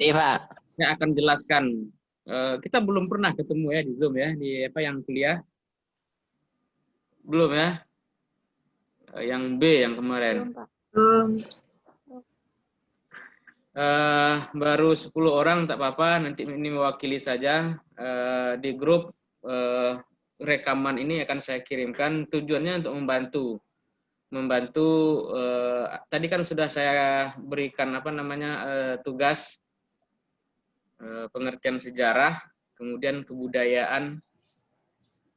Iya, Pak. Saya akan jelaskan. Kita belum pernah ketemu ya di Zoom ya, di apa yang kuliah belum ya, yang B yang kemarin. Belum, Pak. Belum. Baru 10 orang tak apa-apa, nanti ini mewakili saja. Di grup rekaman ini akan saya kirimkan, tujuannya untuk membantu tadi kan sudah saya berikan apa namanya tugas pengertian sejarah, kemudian kebudayaan.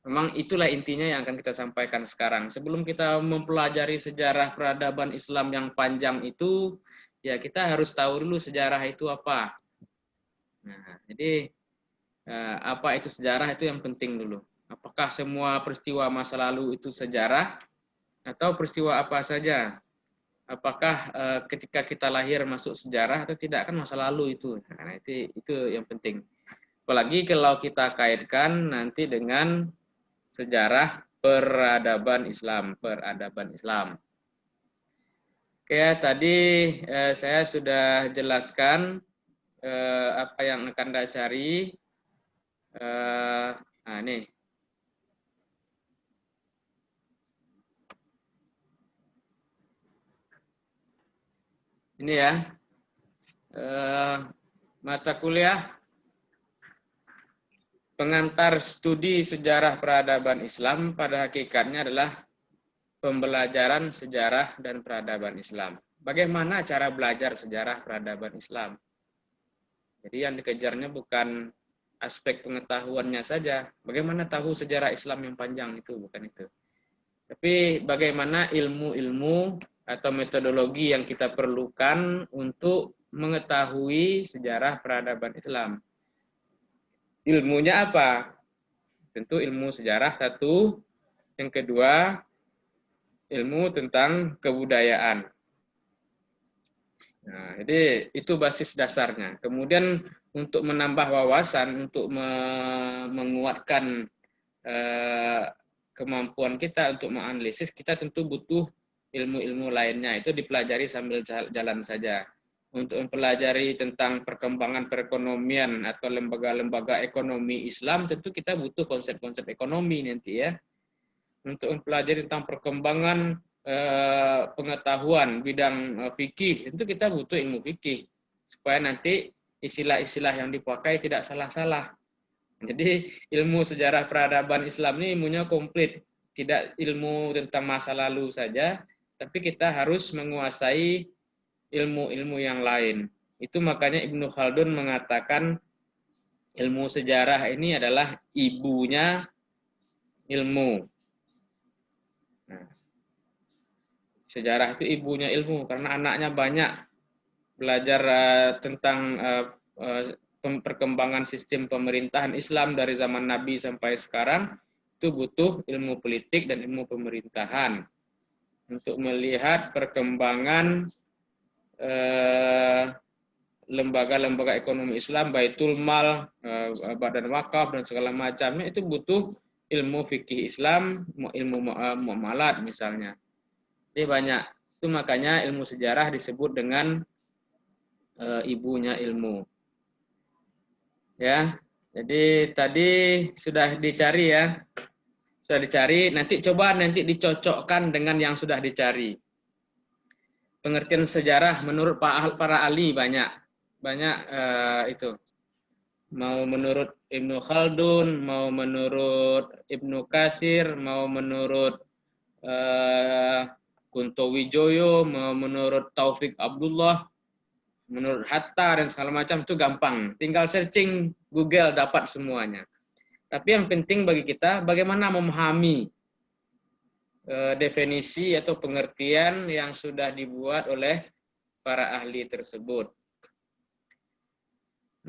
Memang itulah intinya yang akan kita sampaikan sekarang. Sebelum kita mempelajari sejarah peradaban Islam yang panjang itu, ya kita harus tahu dulu sejarah itu apa. Nah, jadi apa itu sejarah itu yang penting dulu. Apakah semua peristiwa masa lalu itu sejarah atau peristiwa apa saja? Apakah ketika kita lahir masuk sejarah atau tidak, kan masa lalu itu. Nah, itu yang penting. Apalagi kalau kita kaitkan nanti dengan sejarah peradaban Islam, Oke, tadi saya sudah jelaskan apa yang akan Anda cari. Nah, nih. Ini ya. Mata kuliah pengantar studi sejarah peradaban Islam pada hakikatnya adalah pembelajaran sejarah dan peradaban Islam. Bagaimana cara belajar sejarah peradaban Islam? Jadi yang dikejarnya bukan aspek pengetahuannya saja. Bagaimana tahu sejarah Islam yang panjang itu, bukan itu. Tapi bagaimana ilmu-ilmu atau metodologi yang kita perlukan untuk mengetahui sejarah peradaban Islam. Ilmunya apa? Tentu ilmu sejarah satu. Yang kedua, ilmu tentang kebudayaan. Nah, jadi itu basis dasarnya. Kemudian untuk menambah wawasan, untuk menguatkan kemampuan kita untuk menganalisis, kita tentu butuh ilmu-ilmu lainnya. Itu dipelajari sambil jalan saja. Untuk mempelajari tentang perkembangan perekonomian atau lembaga-lembaga ekonomi Islam, tentu kita butuh konsep-konsep ekonomi nanti ya. Untuk mempelajari tentang perkembangan pengetahuan bidang fikih, tentu kita butuh ilmu fikih supaya nanti istilah-istilah yang dipakai tidak salah-salah. Jadi ilmu sejarah peradaban Islam ini ilmunya komplit, tidak ilmu tentang masa lalu saja, tapi kita harus menguasai ilmu-ilmu yang lain. Itu makanya Ibnu Khaldun mengatakan ilmu sejarah ini adalah ibunya ilmu. Nah, sejarah itu ibunya ilmu karena anaknya banyak. Belajar tentang perkembangan sistem pemerintahan Islam dari zaman Nabi sampai sekarang, itu butuh ilmu politik dan ilmu pemerintahan untuk melihat perkembangan lembaga-lembaga ekonomi Islam, Baitul Mal, Badan Wakaf dan segala macamnya, itu butuh ilmu fikih Islam, ilmu muamalat misalnya. Jadi banyak. Itu makanya ilmu sejarah disebut dengan ibunya ilmu. Ya. Jadi tadi sudah dicari ya. Sudah dicari, nanti coba dicocokkan dengan yang sudah dicari. Pengertian sejarah menurut para ahli banyak itu. Mau menurut Ibnu Khaldun, mau menurut Ibnu Katsir, mau menurut Kunto Wijoyo, mau menurut Taufik Abdullah, menurut Hatta dan segala macam, itu gampang. Tinggal searching Google dapat semuanya. Tapi yang penting bagi kita bagaimana memahami definisi atau pengertian yang sudah dibuat oleh para ahli tersebut.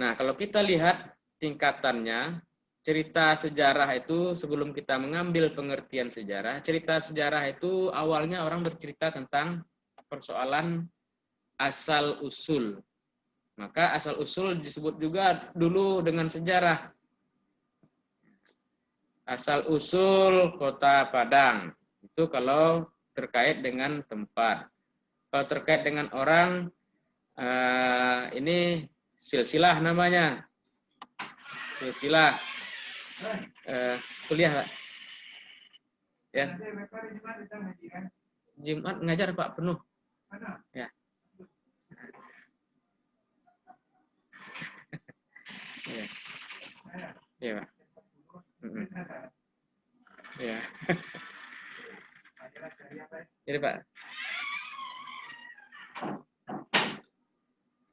Nah, kalau kita lihat tingkatannya, cerita sejarah itu sebelum kita mengambil pengertian sejarah, cerita sejarah itu awalnya orang bercerita tentang persoalan asal-usul. Maka asal-usul disebut juga dulu dengan sejarah. Asal-usul Kota Padang. Itu kalau terkait dengan tempat. Kalau terkait dengan orang, ini silsilah namanya. Silsilah. Kuliah, Pak. Ya. Jumat ngajar, Pak, penuh. Ya. Ya. Ya, Pak. Ya. Jadi, Pak.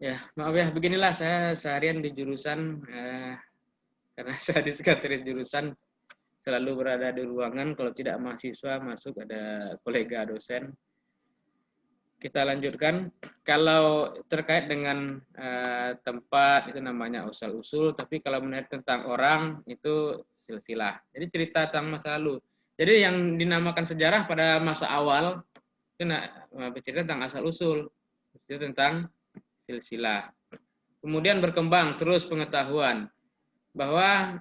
Ya, maaf ya, beginilah saya seharian di jurusan karena saya di sekretaris jurusan selalu berada di ruangan, kalau tidak mahasiswa masuk ada kolega dosen. Kita lanjutkan. Kalau terkait dengan tempat itu namanya asal-usul, tapi kalau mengenai tentang orang itu silsilah. Jadi cerita tentang masa lalu. Jadi yang dinamakan sejarah pada masa awal itu bercerita tentang asal-usul, itu tentang silsilah. Kemudian berkembang terus pengetahuan bahwa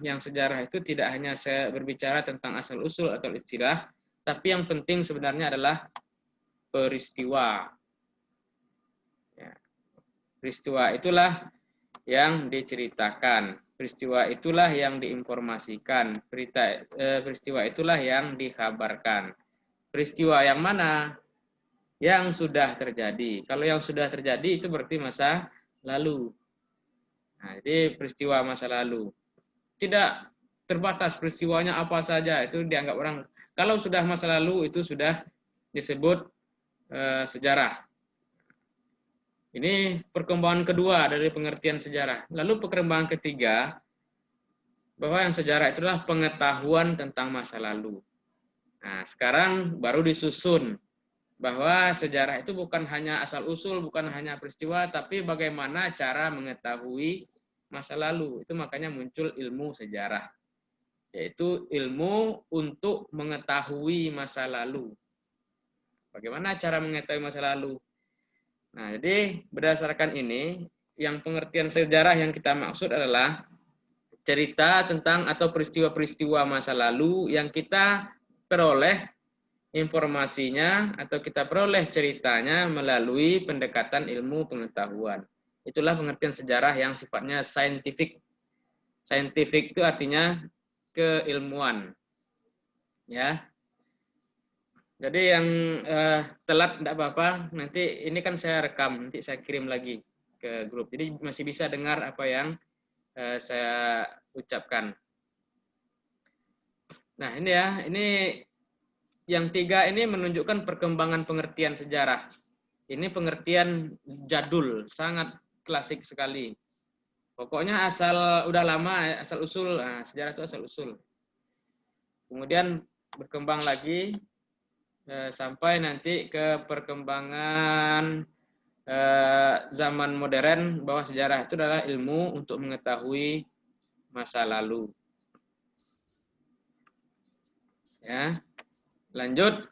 yang sejarah itu tidak hanya berbicara tentang asal-usul atau istilah, tapi yang penting sebenarnya adalah peristiwa. Ya. Peristiwa itulah yang diceritakan, peristiwa itulah yang diinformasikan, peristiwa itulah yang dikabarkan. Peristiwa yang mana? Yang sudah terjadi. Kalau yang sudah terjadi itu berarti masa lalu. Nah, jadi peristiwa masa lalu. Tidak terbatas peristiwanya apa saja, itu dianggap orang. Kalau sudah masa lalu itu sudah disebut sejarah. Ini perkembangan kedua dari pengertian sejarah. Lalu perkembangan ketiga, bahwa yang sejarah itulah pengetahuan tentang masa lalu. Nah, sekarang baru disusun bahwa sejarah itu bukan hanya asal-usul, bukan hanya peristiwa, tapi bagaimana cara mengetahui masa lalu. Itu makanya muncul ilmu sejarah, yaitu ilmu untuk mengetahui masa lalu. Bagaimana cara mengetahui masa lalu? Nah, jadi berdasarkan ini, yang pengertian sejarah yang kita maksud adalah cerita tentang atau peristiwa-peristiwa masa lalu yang kita peroleh informasinya atau kita peroleh ceritanya melalui pendekatan ilmu pengetahuan. Itulah pengertian sejarah yang sifatnya saintifik. Saintifik itu artinya keilmuan. Ya. Jadi yang telat tidak apa-apa, nanti ini kan saya rekam, nanti saya kirim lagi ke grup. Jadi masih bisa dengar apa yang saya ucapkan. Nah ini ya, ini yang tiga ini menunjukkan perkembangan pengertian sejarah. Ini pengertian jadul, sangat klasik sekali. Pokoknya asal udah lama, asal usul, nah, sejarah itu asal usul. Kemudian berkembang lagi sampai nanti ke perkembangan zaman modern, bahwa sejarah itu adalah ilmu untuk mengetahui masa lalu. Ya, lanjut.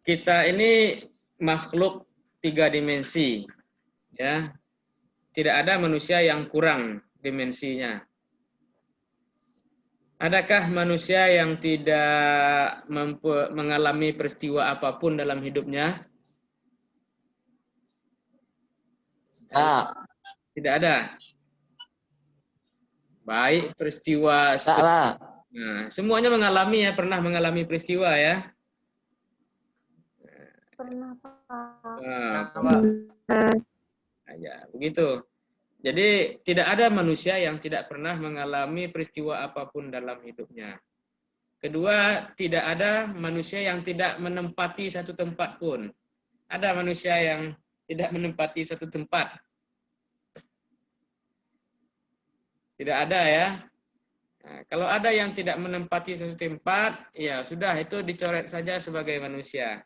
Kita ini makhluk 3 dimensi, ya. Tidak ada manusia yang kurang dimensinya. Adakah manusia yang tidak mengalami peristiwa apapun dalam hidupnya? Tidak ada. Baik peristiwa. Nah, semuanya mengalami ya, pernah mengalami peristiwa ya. Pernah, Pak. Nah, ya, begitu. Jadi tidak ada manusia yang tidak pernah mengalami peristiwa apapun dalam hidupnya. Kedua, tidak ada manusia yang tidak menempati satu tempat pun. Ada manusia yang tidak menempati satu tempat. Tidak ada ya. Nah, kalau ada yang tidak menempati satu tempat, ya sudah, itu dicoret saja sebagai manusia.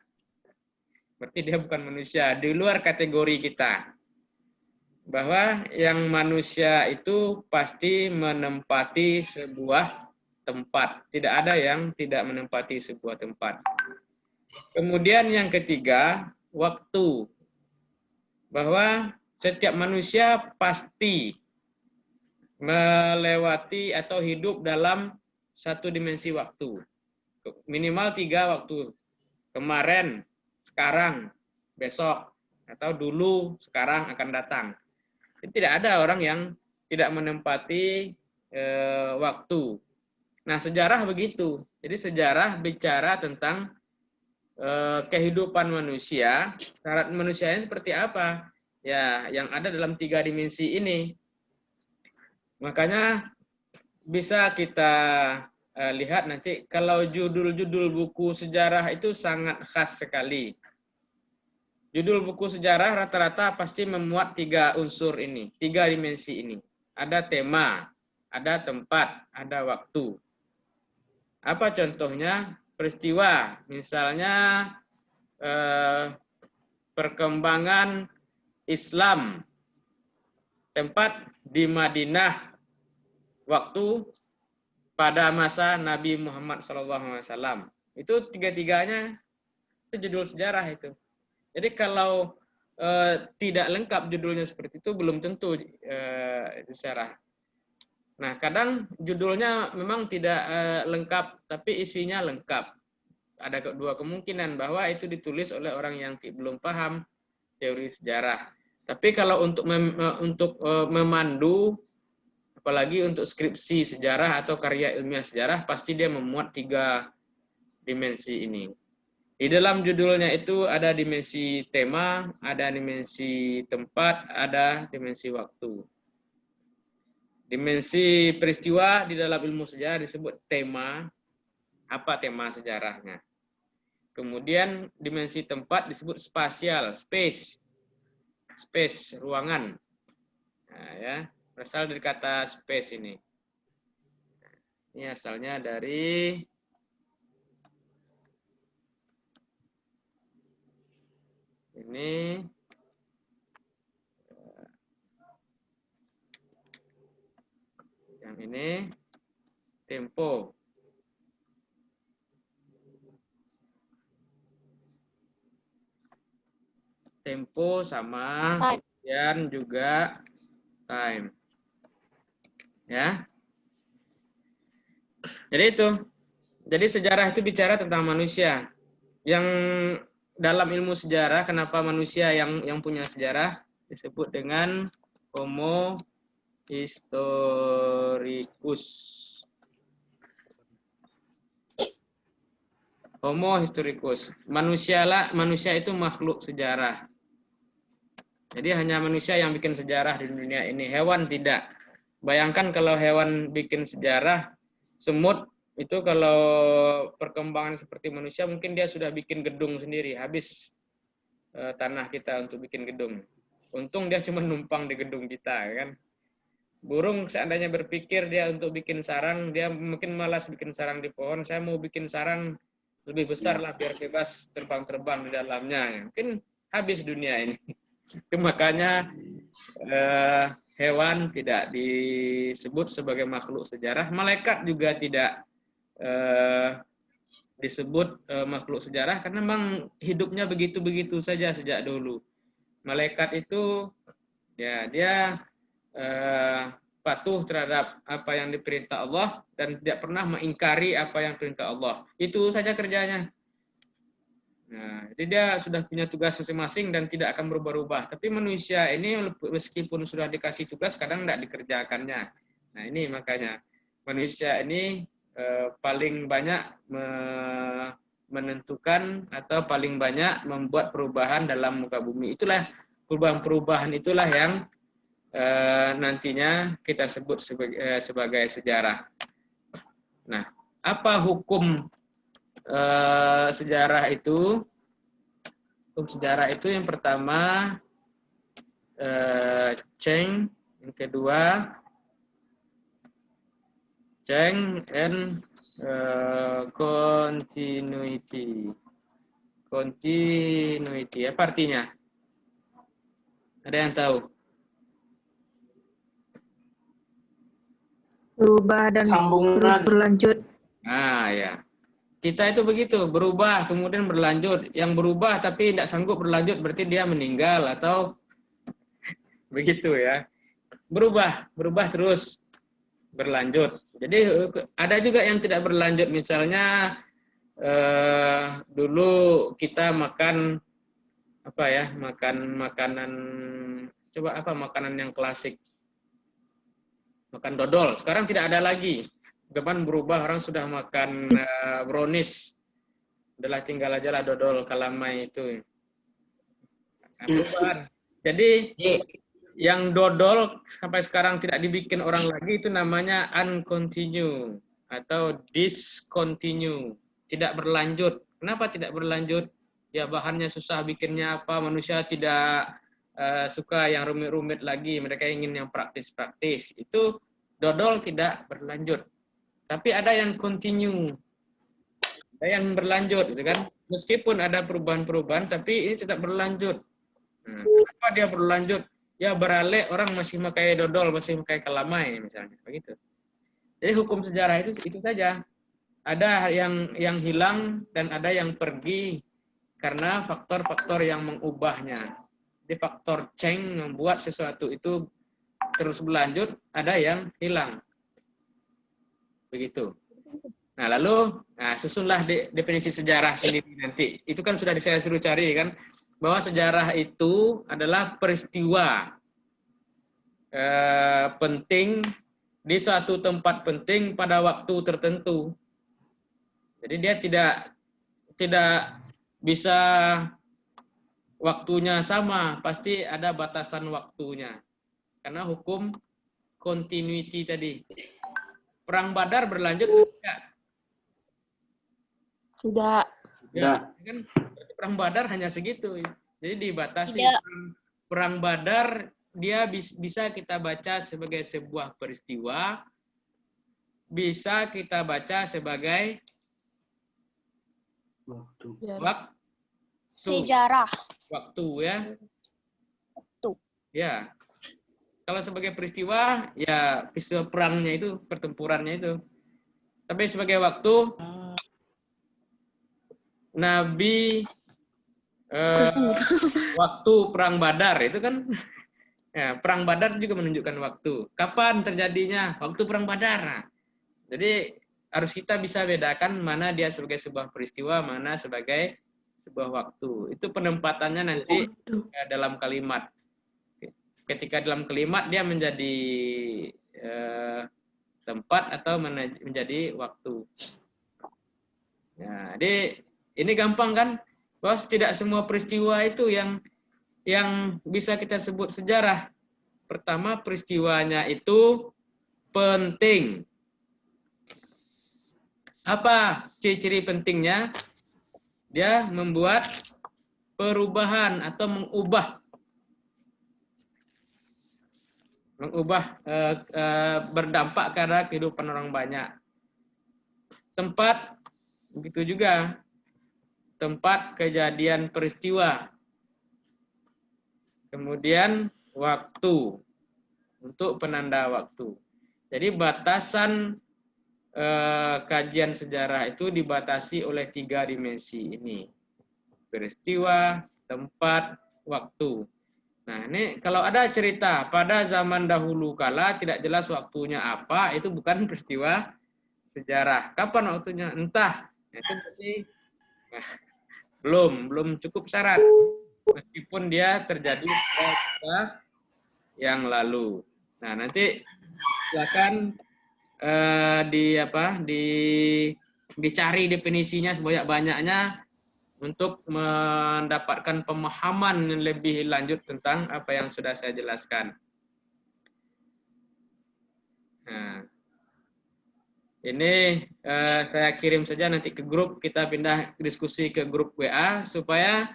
Berarti dia bukan manusia, di luar kategori kita. Bahwa yang manusia itu pasti menempati sebuah tempat. Tidak ada yang tidak menempati sebuah tempat. Kemudian yang ketiga, waktu. Bahwa setiap manusia pasti melewati atau hidup dalam satu dimensi waktu. Minimal 3 waktu. Kemarin, sekarang, besok. atau dulu, sekarang, akan datang. Tidak ada orang yang tidak menempati waktu. Nah, sejarah begitu. Jadi sejarah bicara tentang kehidupan manusia, syarat manusianya seperti apa? Ya, yang ada dalam 3 dimensi ini. Makanya bisa kita lihat nanti kalau judul-judul buku sejarah itu sangat khas sekali. Judul buku sejarah rata-rata pasti memuat 3 unsur ini, 3 dimensi ini. Ada tema, ada tempat, ada waktu. Apa contohnya? Peristiwa, misalnya perkembangan Islam, tempat di Madinah, waktu pada masa Nabi Muhammad SAW. Itu 3-tiganya itu judul sejarah itu. Jadi kalau tidak lengkap judulnya seperti itu belum tentu sejarah. Nah, kadang judulnya memang tidak lengkap, tapi isinya lengkap. Ada 2 kemungkinan bahwa itu ditulis oleh orang yang belum paham teori sejarah. Tapi kalau untuk memandu, apalagi untuk skripsi sejarah atau karya ilmiah sejarah, pasti dia memuat 3 dimensi ini. Di dalam judulnya itu ada dimensi tema, ada dimensi tempat, ada dimensi waktu. Dimensi peristiwa di dalam ilmu sejarah disebut tema. Apa tema sejarahnya? Kemudian dimensi tempat disebut spasial, space, ruangan. Nah, ya, berasal dari kata space ini. Ini asalnya dari ini. Yang ini tempo. Tempo sama kemudian juga time. Ya. Jadi itu. Jadi sejarah itu bicara tentang manusia. Yang dalam ilmu sejarah, kenapa manusia yang punya sejarah disebut dengan Homo historicus. Homo historicus. Manusia itu makhluk sejarah. Jadi hanya manusia yang bikin sejarah di dunia ini. Hewan tidak. Bayangkan kalau hewan bikin sejarah, semut itu kalau perkembangan seperti manusia mungkin dia sudah bikin gedung sendiri, habis tanah kita untuk bikin gedung. Untung dia cuma numpang di gedung kita, kan? Burung seandainya berpikir dia untuk bikin sarang, dia mungkin malas bikin sarang di pohon. Saya mau bikin sarang lebih besar lah biar bebas terbang-terbang di dalamnya. Mungkin habis dunia ini. Itu makanya hewan tidak disebut sebagai makhluk sejarah. Malaikat juga tidak disebut makhluk sejarah karena memang hidupnya begitu-begitu saja sejak dulu. Malaikat itu ya dia patuh terhadap apa yang diperintah Allah dan tidak pernah mengingkari apa yang perintah Allah. Itu saja kerjanya. Nah, jadi dia sudah punya tugas masing-masing dan tidak akan berubah-ubah. Tapi manusia ini meskipun sudah dikasih tugas kadang tidak dikerjakannya. Nah, ini makanya manusia ini paling banyak menentukan atau paling banyak membuat perubahan dalam muka bumi. Itulah perubahan-perubahan itulah yang nantinya kita sebut sebagai sejarah. Nah, apa hukum sejarah itu? Hukum sejarah itu yang pertama change, yang kedua change and continuity. Continuity, apa artinya? Ada yang tahu? Berubah dan terus berlanjut. Nah, ya. Kita itu begitu, berubah kemudian berlanjut. Yang berubah tapi tidak sanggup berlanjut berarti dia meninggal atau begitu ya. Berubah terus berlanjut. Jadi ada juga yang tidak berlanjut, misalnya dulu kita makan apa ya, makanan, coba apa makanan yang klasik, makan dodol. Sekarang tidak ada lagi. Zaman berubah, orang sudah makan brownies. Adalah tinggal aja lah dodol kalamai itu. Nah, perubahan. Jadi yang dodol sampai sekarang tidak dibikin orang lagi itu namanya uncontinue atau discontinue, tidak berlanjut. Kenapa tidak berlanjut? Ya bahannya susah bikinnya apa, manusia tidak suka yang rumit-rumit lagi, mereka ingin yang praktis-praktis. Itu dodol tidak berlanjut. Tapi ada yang continue, ada yang berlanjut, gitu kan? Meskipun ada perubahan-perubahan, tapi ini tetap berlanjut. Nah, kenapa dia berlanjut? Ya beralih orang masih pakai dodol, masih pakai kalamai misalnya, begitu. Jadi hukum sejarah itu saja. Ada yang hilang dan ada yang pergi karena faktor-faktor yang mengubahnya. Jadi faktor change membuat sesuatu itu terus berlanjut, ada yang hilang. Begitu. Nah, lalu susunlah definisi sejarah sendiri nanti. Itu kan sudah saya suruh cari kan, bahwa sejarah itu adalah peristiwa penting di suatu tempat penting pada waktu tertentu. Jadi dia tidak bisa waktunya sama, pasti ada batasan waktunya. Karena hukum continuity tadi. Perang Badar berlanjut tidak? Tidak. Ya, kan perang Badar hanya segitu. Jadi dibatasi. Perang Badar dia bisa kita baca sebagai sebuah peristiwa, bisa kita baca sebagai waktu. Sejarah. Waktu ya. Waktu. Ya. Kalau sebagai peristiwa, ya peristiwa perangnya itu, pertempurannya itu. Tapi sebagai waktu, Nabi waktu perang Badar itu kan, ya, perang Badar juga menunjukkan waktu. Kapan terjadinya? Waktu perang Badar. Nah, jadi harus kita bisa bedakan mana dia sebagai sebuah peristiwa, mana sebagai sebuah waktu. Itu penempatannya nanti dalam kalimat. Ketika dalam kalimat dia menjadi tempat atau menjadi waktu. Ya, jadi ini gampang kan? Bahwa tidak semua peristiwa itu yang bisa kita sebut sejarah. Pertama, peristiwanya itu penting. Apa ciri-ciri pentingnya? Dia membuat perubahan atau mengubah berdampak pada kehidupan orang banyak. Tempat, begitu juga. Tempat kejadian peristiwa. Kemudian waktu, untuk penanda waktu. Jadi batasan kajian sejarah itu dibatasi oleh 3 dimensi ini. Peristiwa, tempat, waktu. Nah, ini kalau ada cerita pada zaman dahulu kala tidak jelas waktunya apa, itu bukan peristiwa sejarah. Kapan waktunya? Entah. Itu berarti belum cukup syarat. Meskipun dia terjadi pada yang lalu. Nah, nanti silakan dicari definisinya sebanyak-banyaknya untuk mendapatkan pemahaman yang lebih lanjut tentang apa yang sudah saya jelaskan. Nah, ini saya kirim saja nanti ke grup, kita pindah diskusi ke grup WA supaya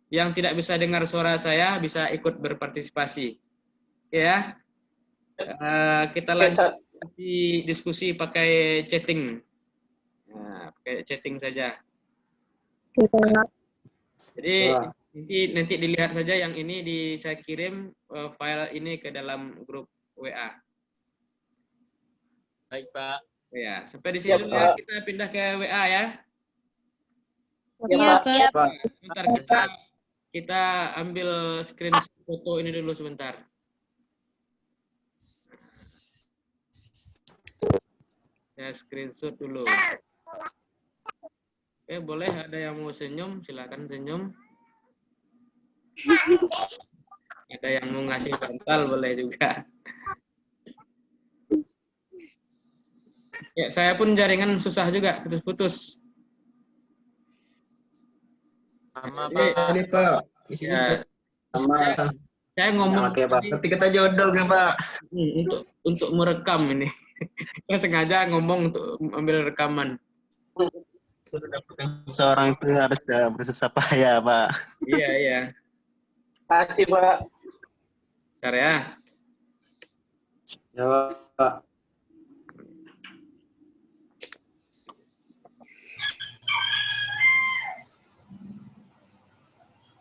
yang tidak bisa dengar suara saya bisa ikut berpartisipasi. Ya, kita lanjut diskusi pakai chatting. Nah, pakai chatting saja. Jadi nanti dilihat saja yang ini saya kirim file ini ke dalam grup WA. Baik, Pak. Ya, sampai di sini dulu ya, kita pindah ke WA ya. Iya, Pak. Sebentar kita ambil screenshot foto ini dulu sebentar. Saya screenshot dulu. Boleh ada yang mau senyum, silakan senyum. Ada yang mau ngasih bantal boleh juga. Ya, saya pun jaringan susah juga, putus-putus. Sama Jadi, Pak. Ini Pak, ya, sama. saya ngomong Oke, Pak. tadi, Berarti kita jodoh kan Pak? untuk merekam ini. Saya sengaja ngomong untuk ambil rekaman. Seorang itu harus bersusah payah Pak. Iya, iya. Kasih Pak. Bentar ya. Ya, Pak.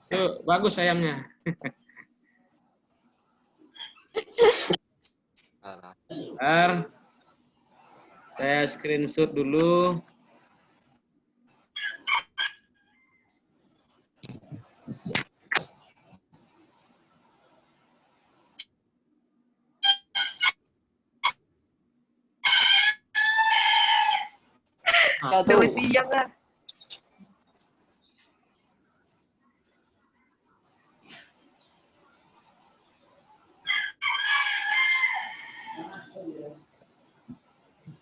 Tuh, bagus ayamnya. Bentar. Saya screenshot dulu. Udah siang kan?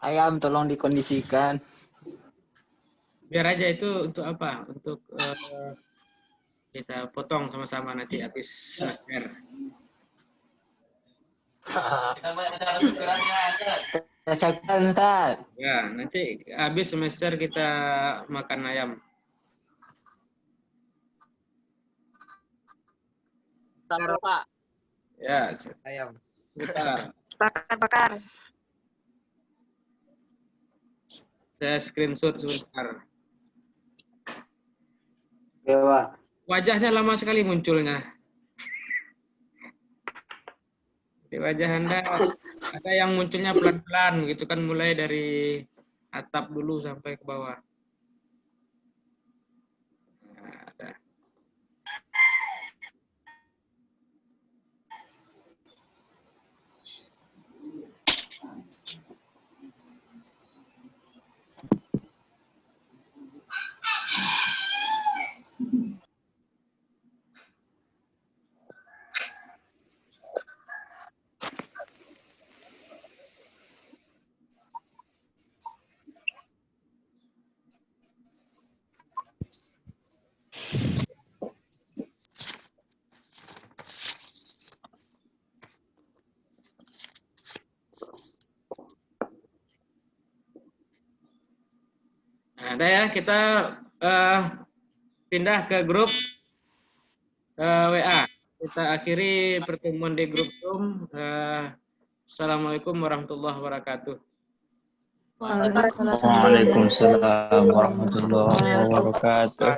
Ayam tolong dikondisikan. Biar aja itu untuk apa? Untuk kita potong sama-sama nanti habis semester. Rasakan Ustaz. Ya, nanti habis semester kita makan ayam. Sama Pak. Ya, Ayam. sebentar. Bakar-bakar. Saya screenshot sebentar. Oke, Pak. Wajahnya lama sekali munculnya. Di wajah Anda ada yang munculnya pelan-pelan gitu kan, mulai dari atap dulu sampai ke bawah. Nah, ada. Nah, ada ya, kita pindah ke grup WA. Kita akhiri pertemuan di grup Zoom. Assalamualaikum warahmatullahi wabarakatuh. Waalaikumsalam. Waalaikumsalam warahmatullahi wabarakatuh.